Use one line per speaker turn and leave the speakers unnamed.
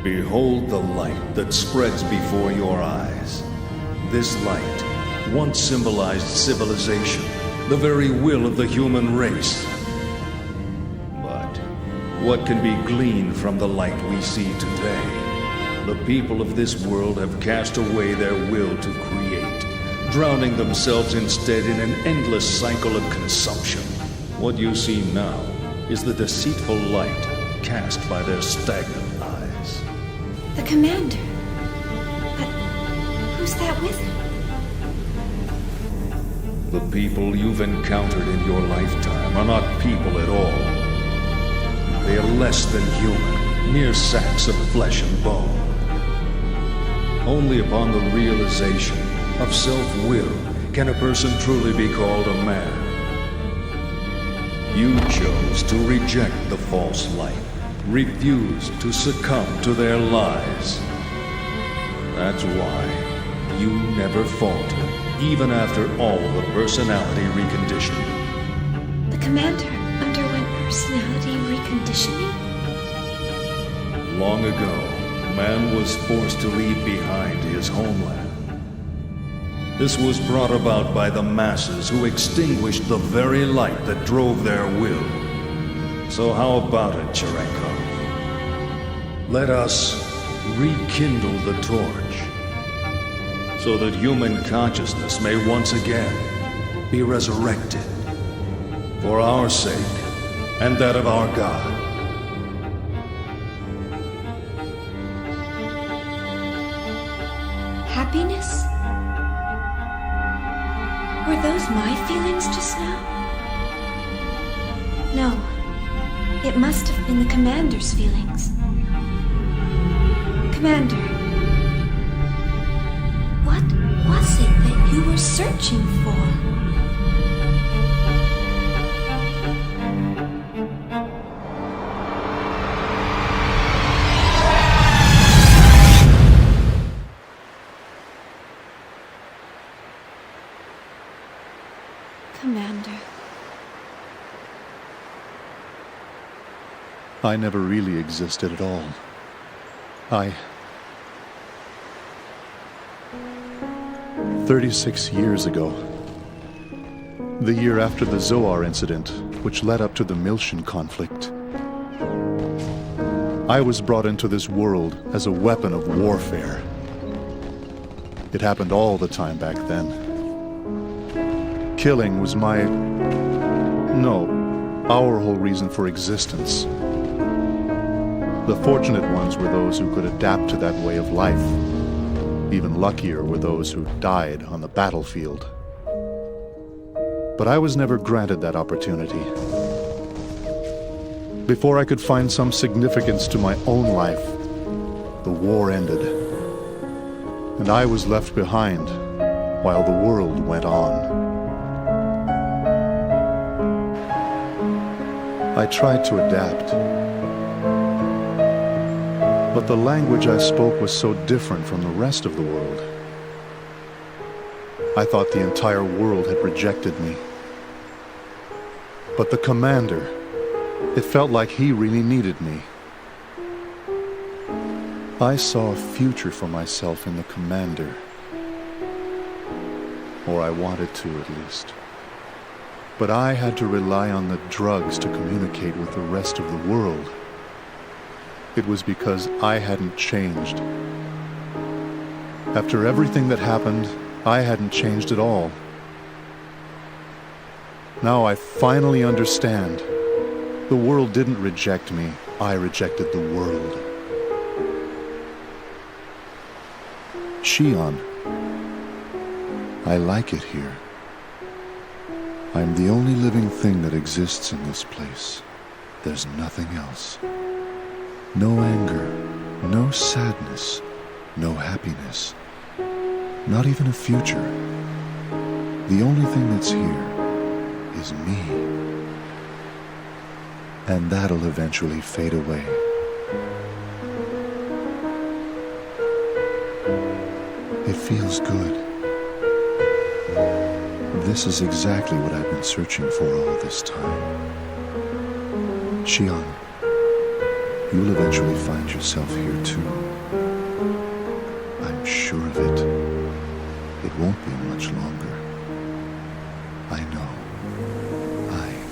Behold the light that spreads before your eyes. This light once symbolized civilization, the very will of the human race. But what can be gleaned from the light we see today? The people of this world have cast away their will to create, drowning themselves instead in an endless cycle of consumption. What you see now is the deceitful light cast by their stagnant eyes.
The commander. But who's that with him?
The people you've encountered in your lifetime are not people at all. They are less than human, mere sacks of flesh and bone. Only upon the realization of self-will can a person truly be called a man. You chose to reject the false light, refused to succumb to their lies. That's why you never faltered, even after all the personality reconditioning.
The commander underwent personality reconditioning?
Long ago, man was forced to leave behind his homeland. This was brought about by the masses who extinguished the very light that drove their will. So how about it, Cherenkov? Let us rekindle the torch, so that human consciousness may once again be resurrected, for our sake and that of our God.
Happiness? Were those my feelings just now? No. It must have been the commander's feelings. Commander, what was it that you were searching for? Commander.
I never really existed at all. 36 years ago, the year after the Zoar incident, which led up to the Milshan conflict, I was brought into this world as a weapon of warfare. It happened all the time back then. Killing was our whole reason for existence. The fortunate ones were those who could adapt to that way of life. Even luckier were those who died on the battlefield. But I was never granted that opportunity. Before I could find some significance to my own life, the war ended. And I was left behind while the world went on. I tried to adapt. But the language I spoke was so different from the rest of the world. I thought the entire world had rejected me. But the commander, it felt like he really needed me. I saw a future for myself in the commander. Or I wanted to, at least. But I had to rely on the drugs to communicate with the rest of the world. It was because I hadn't changed. After everything that happened, I hadn't changed at all. Now I finally understand. The world didn't reject me. I rejected the world. Shion, I like it here. I'm the only living thing that exists in this place. There's nothing else. No anger, no sadness, no happiness, not even a future. The only thing that's here is me. And that'll eventually fade away. It feels good. This is exactly what I've been searching for all this time. Shion, You'll eventually find yourself here too. I'm sure of it. It won't be much longer. I know. I